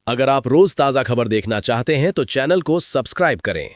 अगर आप रोज ताज़ा खबर देखना चाहते हैं तो चैनल को सब्सक्राइब करें।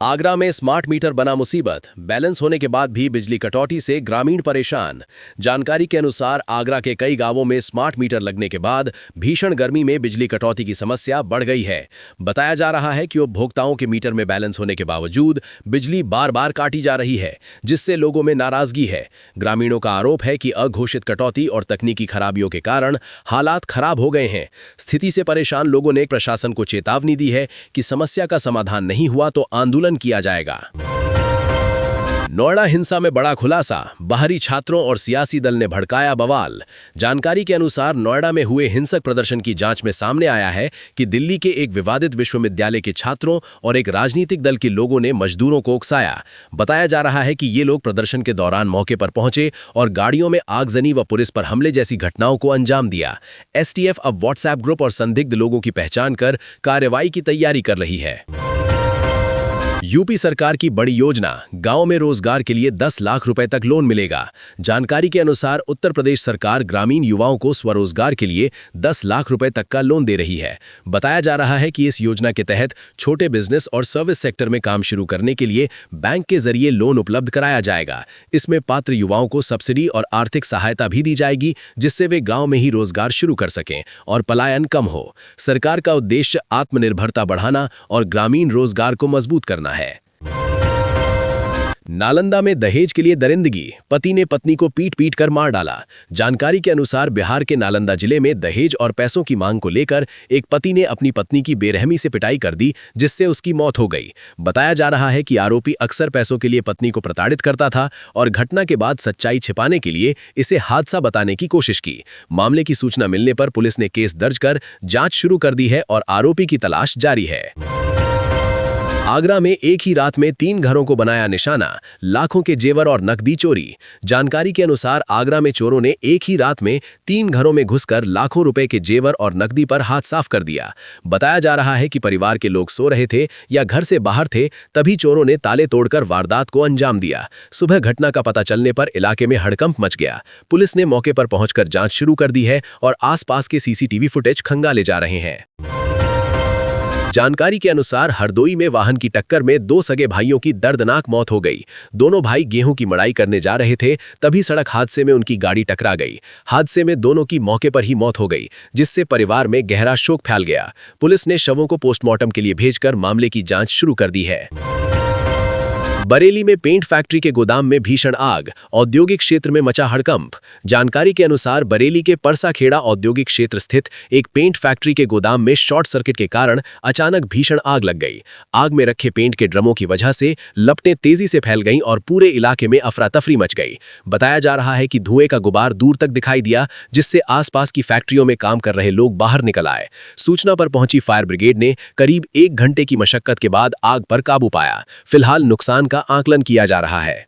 आगरा में स्मार्ट मीटर बना मुसीबत, बैलेंस होने के बाद भी बिजली कटौती से ग्रामीण परेशान। जानकारी के अनुसार आगरा के कई गांवों में स्मार्ट मीटर लगने के बाद भीषण गर्मी में बिजली कटौती की समस्या बढ़ गई है। बताया जा रहा है कि उपभोक्ताओं के मीटर में बैलेंस होने के बावजूद बिजली बार बार काटी जा रही है, जिससे लोगों में नाराजगी है। ग्रामीणों का आरोप है कि अघोषित कटौती और तकनीकी खराबियों के कारण हालात खराब हो गए हैं। स्थिति से परेशान लोगों ने प्रशासन को चेतावनी दी है कि समस्या का समाधान नहीं हुआ तो आंदोलन किया जाएगा। नोएडा हिंसा में बड़ा खुलासा, बाहरी छात्रों और सियासी दल ने भड़काया बवाल। जानकारी के अनुसार नोएडा में हुए हिंसक प्रदर्शन की जांच में सामने आया है कि दिल्ली के एक विवादित विश्वविद्यालय के छात्रों और एक राजनीतिक दल के लोगों ने मजदूरों को उकसाया। बताया जा रहा है कि ये लोग प्रदर्शन के दौरान मौके पर पहुंचे और गाड़ियों में आगजनी व पुलिस पर हमले जैसी घटनाओं को अंजाम दिया। एसटीएफ अब व्हाट्सएप ग्रुप और संदिग्ध लोगों की पहचान कर कार्रवाई की तैयारी कर रही है। यूपी सरकार की बड़ी योजना, गांव में रोजगार के लिए 10 लाख रुपए तक लोन मिलेगा। जानकारी के अनुसार उत्तर प्रदेश सरकार ग्रामीण युवाओं को स्वरोजगार के लिए 10 लाख रुपए तक का लोन दे रही है। बताया जा रहा है कि इस योजना के तहत छोटे बिजनेस और सर्विस सेक्टर में काम शुरू करने के लिए बैंक के जरिए लोन उपलब्ध कराया जाएगा। इसमें पात्र युवाओं को सब्सिडी और आर्थिक सहायता भी दी जाएगी, जिससे वे गाँव में ही रोजगार शुरू कर सकें और पलायन कम हो। सरकार का उद्देश्य आत्मनिर्भरता बढ़ाना और ग्रामीण रोजगार को मजबूत करना है। नालंदा में दहेज के लिए दरिंदगी, पति ने पत्नी को पीट पीट कर मार डाला। जानकारी के अनुसार बिहार के नालंदा जिले में दहेज और पैसों की मांग को लेकर एक पति ने अपनी पत्नी की बेरहमी से पिटाई कर दी, जिससे उसकी मौत हो गई। बताया जा रहा है कि आरोपी अक्सर पैसों के लिए पत्नी को प्रताड़ित करता था और घटना के बाद सच्चाई छिपाने के लिए इसे हादसा बताने की कोशिश की। मामले की सूचना मिलने पर पुलिस ने केस दर्ज कर जांच शुरू कर दी है और आरोपी की तलाश जारी है। आगरा में एक ही रात में 3 घरों को बनाया निशाना, लाखों के जेवर और नकदी चोरी। जानकारी के अनुसार आगरा में चोरों ने एक ही रात में 3 घरों में घुसकर लाखों रुपए के जेवर और नकदी पर हाथ साफ कर दिया। बताया जा रहा है कि परिवार के लोग सो रहे थे या घर से बाहर थे, तभी चोरों ने ताले तोड़कर वारदात को अंजाम दिया। सुबह घटना का पता चलने पर इलाके में हड़कंप मच गया। पुलिस ने मौके पर पहुंचकर जांच शुरू कर दी है और आसपास के सीसीटीवी फुटेज खंगाले जा रहे हैं। जानकारी के अनुसार हरदोई में वाहन की टक्कर में 2 सगे भाइयों की दर्दनाक मौत हो गई। दोनों भाई गेहूं की मड़ाई करने जा रहे थे, तभी सड़क हादसे में उनकी गाड़ी टकरा गई। हादसे में दोनों की मौके पर ही मौत हो गई, जिससे परिवार में गहरा शोक फैल गया। पुलिस ने शवों को पोस्टमार्टम के लिए भेजकर मामले की जांच शुरू कर दी है। बरेली में पेंट फैक्ट्री के गोदाम में भीषण आग, औद्योगिक क्षेत्र में मचा हड़कंप। जानकारी के अनुसार बरेली के परसाखेड़ा औद्योगिक क्षेत्र स्थित एक पेंट फैक्ट्री के गोदाम में शॉर्ट सर्किट के कारण अचानक भीषण आग लग गई। आग में रखे पेंट के ड्रमों की वजह से लपटें तेजी से फैल गईं और पूरे इलाके में अफरा तफरी मच गई। बताया जा रहा है कि धुएं का गुबार दूर तक दिखाई दिया, जिससे आसपास की फैक्ट्रियों में काम कर रहे लोग बाहर निकल आए। सूचना पर पहुंची फायर ब्रिगेड ने करीब 1 घंटे की मशक्कत के बाद आग पर काबू पाया। फिलहाल नुकसान का आकलन किया जा रहा है।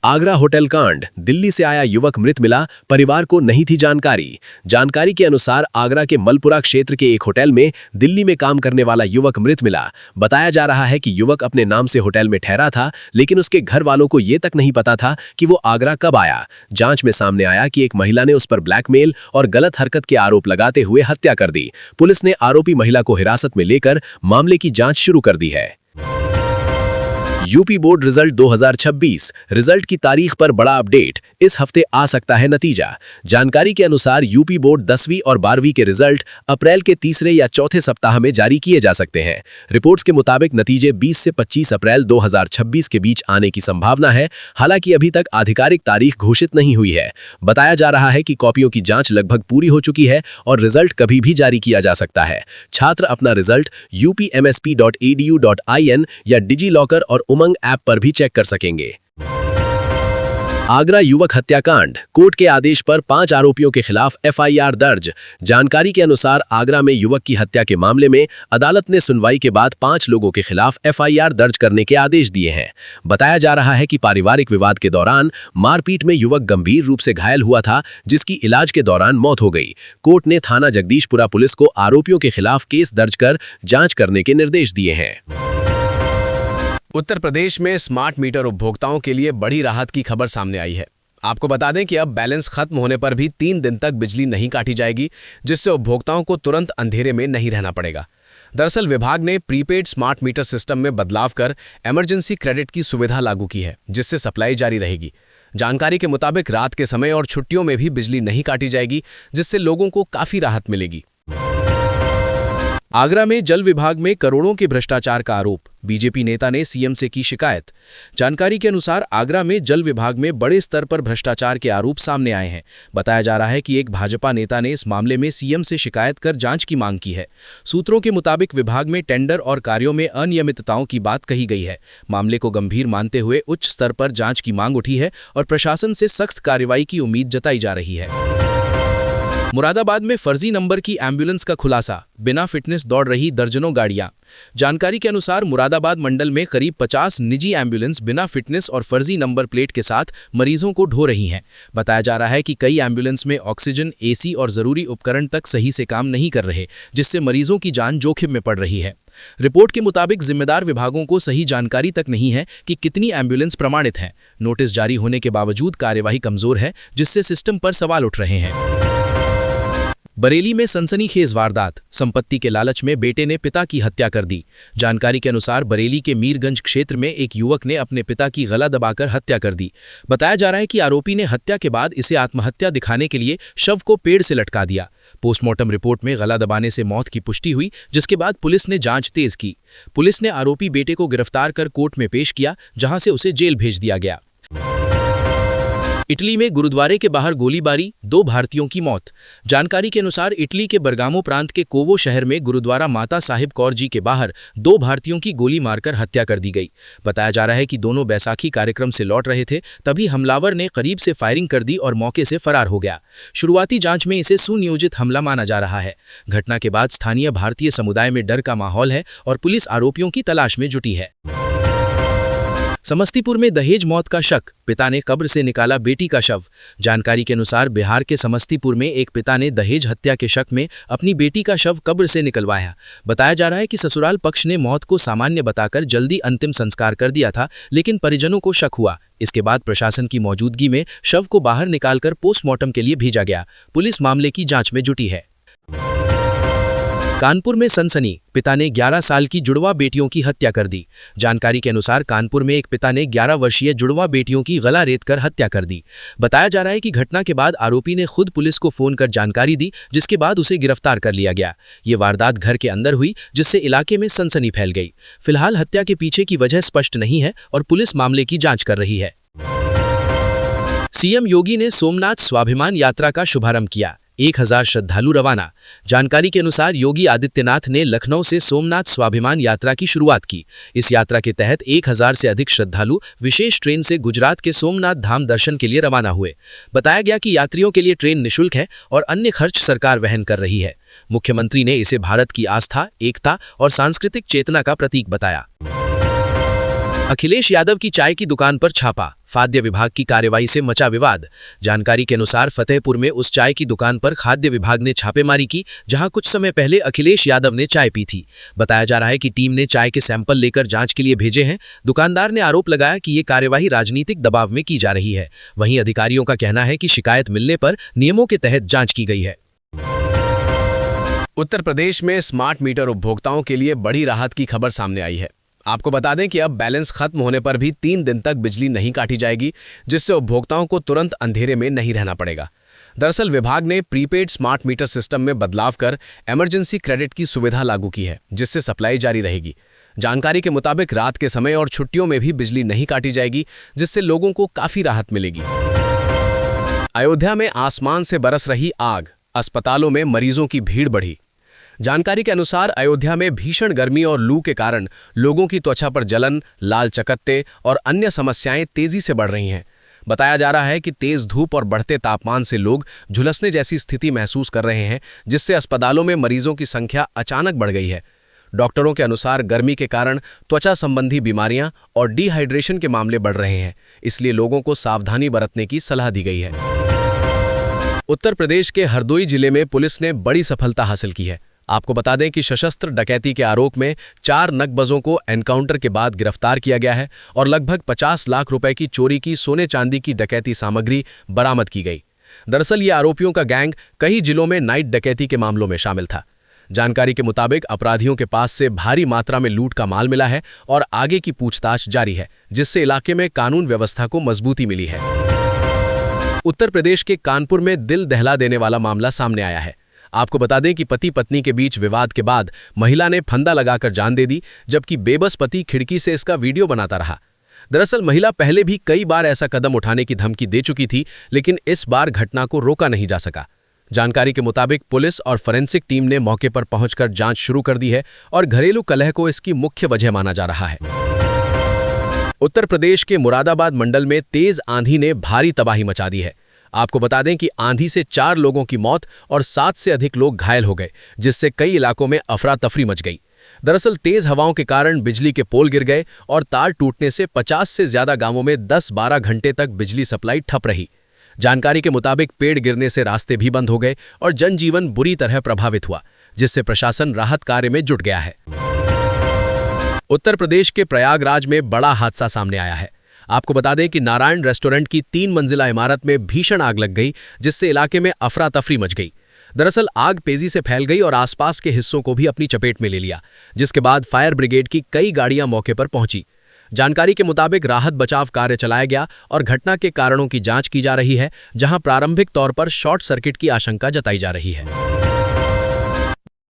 आगरा होटल कांड, दिल्ली से आया युवक मृत मिला, परिवार को नहीं थी जानकारी। जानकारी के अनुसार आगरा के मलपुरा क्षेत्र के एक होटल में दिल्ली में काम करने वाला युवक मृत मिला। बताया जा रहा है कि युवक अपने नाम से होटल में ठहरा था, लेकिन उसके घर वालों को ये तक नहीं पता था कि वो आगरा कब आया। जांच में सामने आया कि एक महिला ने उस पर ब्लैकमेल और गलत हरकत के आरोप लगाते हुए हत्या कर दी। पुलिस ने आरोपी महिला को हिरासत में लेकर मामले की जांच शुरू कर दी है। यूपी बोर्ड रिजल्ट 2026, रिजल्ट की तारीख पर बड़ा अपडेट, इस हफ्ते आ सकता है नतीजा। जानकारी के अनुसार यूपी बोर्ड 10वीं और 12वीं के रिजल्ट अप्रैल के तीसरे या चौथे सप्ताह में जारी किए जा सकते हैं। रिपोर्ट्स के मुताबिक नतीजे 20 से 25 अप्रैल 2026 के बीच आने की संभावना है। हालांकि अभी तक आधिकारिक तारीख घोषित नहीं हुई है। बताया जा रहा है कि कॉपियों की जांच लगभग पूरी हो चुकी है और रिजल्ट कभी भी जारी किया जा सकता है। छात्र अपना रिजल्ट upmsp.edu.in या डिजी लॉकर और उमंग ऐप पर भी चेक कर सकेंगे। आगरा युवक हत्याकांड, कोर्ट के आदेश पर 5 आरोपियों के खिलाफ एफआईआर दर्ज। जानकारी के अनुसार आगरा में युवक की हत्या के मामले में अदालत ने सुनवाई के बाद 5 लोगों के खिलाफ एफआईआर दर्ज करने के आदेश दिए हैं। बताया जा रहा है कि पारिवारिक विवाद के दौरान मारपीट में युवक गंभीर रूप से घायल हुआ था, जिसकी इलाज के दौरान मौत हो गई। कोर्ट ने थाना जगदीशपुरा पुलिस को आरोपियों के खिलाफ केस दर्ज कर जांच करने के निर्देश दिए हैं। उत्तर प्रदेश में स्मार्ट मीटर उपभोक्ताओं के लिए बड़ी राहत की खबर सामने आई है। आपको बता दें कि अब बैलेंस खत्म होने पर भी 3 दिन तक बिजली नहीं काटी जाएगी, जिससे उपभोक्ताओं को तुरंत अंधेरे में नहीं रहना पड़ेगा। दरअसल विभाग ने प्रीपेड स्मार्ट मीटर सिस्टम में बदलाव कर इमरजेंसी क्रेडिट की सुविधा लागू की है, जिससे सप्लाई जारी रहेगी। जानकारी के मुताबिक रात के समय और छुट्टियों में भी बिजली नहीं काटी जाएगी, जिससे लोगों को काफी राहत मिलेगी। आगरा में जल विभाग में करोड़ों के भ्रष्टाचार का आरोप, बीजेपी नेता ने सीएम से की शिकायत। जानकारी के अनुसार आगरा में जल विभाग में बड़े स्तर पर भ्रष्टाचार के आरोप सामने आए हैं। बताया जा रहा है कि एक भाजपा नेता ने इस मामले में सीएम से शिकायत कर जांच की मांग की है। सूत्रों के मुताबिक विभाग में टेंडर और कार्यों में अनियमितताओं की बात कही गई है। मामले को गंभीर मानते हुए उच्च स्तर पर जांच की मांग उठी है और प्रशासन से सख्त कार्रवाई की उम्मीद जताई जा रही है। मुरादाबाद में फर्जी नंबर की एम्बुलेंस का खुलासा, बिना फिटनेस दौड़ रही दर्जनों गाड़ियां। जानकारी के अनुसार मुरादाबाद मंडल में करीब 50 निजी एम्बुलेंस बिना फिटनेस और फर्जी नंबर प्लेट के साथ मरीजों को ढो रही हैं। बताया जा रहा है कि कई एम्बुलेंस में ऑक्सीजन, एसी और जरूरी उपकरण तक सही से काम नहीं कर रहे, जिससे मरीजों की जान जोखिम में पड़ रही है। रिपोर्ट के मुताबिक जिम्मेदार विभागों को सही जानकारी तक नहीं है कि कितनी एम्बुलेंस प्रमाणित हैं। नोटिस जारी होने के बावजूद कार्यवाही कमजोर है, जिससे सिस्टम पर सवाल उठ रहे हैं। बरेली में सनसनीखेज वारदात, संपत्ति के लालच में बेटे ने पिता की हत्या कर दी। जानकारी के अनुसार बरेली के मीरगंज क्षेत्र में एक युवक ने अपने पिता की गला दबाकर हत्या कर दी। बताया जा रहा है कि आरोपी ने हत्या के बाद इसे आत्महत्या दिखाने के लिए शव को पेड़ से लटका दिया। पोस्टमार्टम रिपोर्ट में गला दबाने से मौत की पुष्टि हुई, जिसके बाद पुलिस ने जांच तेज की। पुलिस ने आरोपी बेटे को गिरफ्तार कर कोर्ट में पेश किया, जहां से उसे जेल भेज दिया गया। इटली में गुरुद्वारे के बाहर गोलीबारी, 2 भारतीयों की मौत। जानकारी के अनुसार इटली के बरगामो प्रांत के कोवो शहर में गुरुद्वारा माता साहिब कौर जी के बाहर 2 भारतीयों की गोली मारकर हत्या कर दी गई। बताया जा रहा है कि दोनों बैसाखी कार्यक्रम से लौट रहे थे, तभी हमलावर ने करीब से फायरिंग कर दी और मौके से फरार हो गया। शुरुआती जांच में इसे सुनियोजित हमला माना जा रहा है। घटना के बाद स्थानीय भारतीय समुदाय में डर का माहौल है और पुलिस आरोपियों की तलाश में जुटी है। समस्तीपुर में दहेज मौत का शक, पिता ने कब्र से निकाला बेटी का शव। जानकारी के अनुसार बिहार के समस्तीपुर में एक पिता ने दहेज हत्या के शक में अपनी बेटी का शव कब्र से निकलवाया। बताया जा रहा है कि ससुराल पक्ष ने मौत को सामान्य बताकर जल्दी अंतिम संस्कार कर दिया था, लेकिन परिजनों को शक हुआ। इसके बाद प्रशासन की मौजूदगी में शव को बाहर निकालकर पोस्टमार्टम के लिए भेजा गया। पुलिस मामले की जांच में जुटी है। कानपुर में सनसनी, पिता ने 11 साल की जुड़वा बेटियों की हत्या कर दी। जानकारी के अनुसार कानपुर में एक पिता ने 11 वर्षीय जुड़वा बेटियों की गला रेतकर हत्या कर दी। बताया जा रहा है कि घटना के बाद आरोपी ने खुद पुलिस को फोन कर जानकारी दी, जिसके बाद उसे गिरफ्तार कर लिया गया। ये वारदात घर के अंदर हुई, जिससे इलाके में सनसनी फैल गई। फिलहाल हत्या के पीछे की वजह स्पष्ट नहीं है और पुलिस मामले की जांच कर रही है। सीएम योगी ने सोमनाथ स्वाभिमान यात्रा का शुभारंभ किया, 1000 श्रद्धालु रवाना। जानकारी के अनुसार योगी आदित्यनाथ ने लखनऊ से सोमनाथ स्वाभिमान यात्रा की शुरुआत की। इस यात्रा के तहत 1000 से अधिक श्रद्धालु विशेष ट्रेन से गुजरात के सोमनाथ धाम दर्शन के लिए रवाना हुए। बताया गया कि यात्रियों के लिए ट्रेन निःशुल्क है और अन्य खर्च सरकार वहन कर रही है। मुख्यमंत्री ने इसे भारत की आस्था, एकता और सांस्कृतिक चेतना का प्रतीक बताया। अखिलेश यादव की चाय की दुकान पर छापा, खाद्य विभाग की कार्रवाई से मचा विवाद। जानकारी के अनुसार फतेहपुर में उस चाय की दुकान पर खाद्य विभाग ने छापेमारी की, जहां कुछ समय पहले अखिलेश यादव ने चाय पी थी। बताया जा रहा है कि टीम ने चाय के सैंपल लेकर जांच के लिए भेजे हैं। दुकानदार ने आरोप लगाया कि ये कार्यवाही राजनीतिक दबाव में की जा रही है। वहीं अधिकारियों का कहना है कि शिकायत मिलने पर नियमों के तहत जांच की गई है। उत्तर प्रदेश में स्मार्ट मीटर उपभोक्ताओं के लिए बड़ी राहत की खबर सामने आई है। आपको बता दें कि अब बैलेंस खत्म होने पर भी 3 दिन तक बिजली नहीं काटी जाएगी, जिससे उपभोक्ताओं को तुरंत अंधेरे में नहीं रहना पड़ेगा। दरअसल विभाग ने प्रीपेड स्मार्ट मीटर सिस्टम में बदलाव कर इमरजेंसी क्रेडिट की सुविधा लागू की है, जिससे सप्लाई जारी रहेगी। जानकारी के मुताबिक रात के समय और छुट्टियों में भी बिजली नहीं काटी जाएगी, जिससे लोगों को काफी राहत मिलेगी। अयोध्या में आसमान से बरस रही आग, अस्पतालों में मरीजों की भीड़ बढ़ी। जानकारी के अनुसार अयोध्या में भीषण गर्मी और लू के कारण लोगों की त्वचा पर जलन, लाल चकत्ते और अन्य समस्याएं तेजी से बढ़ रही हैं। बताया जा रहा है कि तेज धूप और बढ़ते तापमान से लोग झुलसने जैसी स्थिति महसूस कर रहे हैं, जिससे अस्पतालों में मरीजों की संख्या अचानक बढ़ गई है। डॉक्टरों के अनुसार गर्मी के कारण त्वचा संबंधी बीमारियां और डिहाइड्रेशन के मामले बढ़ रहे हैं, इसलिए लोगों को सावधानी बरतने की सलाह दी गई है। उत्तर प्रदेश के हरदोई जिले में पुलिस ने बड़ी सफलता हासिल की है। आपको बता दें कि सशस्त्र डकैती के आरोप में 4 नकबजों को एनकाउंटर के बाद गिरफ्तार किया गया है और लगभग 50 लाख रुपए की चोरी की सोने चांदी की डकैती सामग्री बरामद की गई। दरअसल ये आरोपियों का गैंग कई जिलों में नाइट डकैती के मामलों में शामिल था। जानकारी के मुताबिक अपराधियों के पास से भारी मात्रा में लूट का माल मिला है और आगे की पूछताछ जारी है, जिससे इलाके में कानून व्यवस्था को मजबूती मिली है। उत्तर प्रदेश के कानपुर में दिल दहला देने वाला मामला सामने आया है। आपको बता दें कि पति पत्नी के बीच विवाद के बाद महिला ने फंदा लगाकर जान दे दी, जबकि बेबस पति खिड़की से इसका वीडियो बनाता रहा। दरअसल महिला पहले भी कई बार ऐसा कदम उठाने की धमकी दे चुकी थी, लेकिन इस बार घटना को रोका नहीं जा सका। जानकारी के मुताबिक पुलिस और फोरेंसिक टीम ने मौके पर पहुंचकर जांच शुरू कर दी है और घरेलू कलह को इसकी मुख्य वजह माना जा रहा है। उत्तर प्रदेश के मुरादाबाद मंडल में तेज आंधी ने भारी तबाही मचा दी है। आपको बता दें कि आंधी से 4 लोगों की मौत और 7 से अधिक लोग घायल हो गए, जिससे कई इलाकों में अफरा तफरी मच गई। दरअसल तेज हवाओं के कारण बिजली के पोल गिर गए और तार टूटने से 50 से ज्यादा गांवों में 10-12 घंटे तक बिजली सप्लाई ठप रही। जानकारी के मुताबिक पेड़ गिरने से रास्ते भी बंद हो गए और जनजीवन बुरी तरह प्रभावित हुआ, जिससे प्रशासन राहत कार्य में जुट गया है। उत्तर प्रदेश के प्रयागराज में बड़ा हादसा सामने आया है। आपको बता दें कि नारायण रेस्टोरेंट की 3 मंजिला इमारत में भीषण आग लग गई, जिससे इलाके में अफरा तफरी मच गई। दरअसल आग तेजी से फैल गई और आसपास के हिस्सों को भी अपनी चपेट में ले लिया, जिसके बाद फायर ब्रिगेड की कई गाड़ियां मौके पर पहुंची। जानकारी के मुताबिक राहत बचाव कार्य चलाया गया और घटना के कारणों की जांच की जा रही है, जहां प्रारंभिक तौर पर शॉर्ट सर्किट की आशंका जताई जा रही है।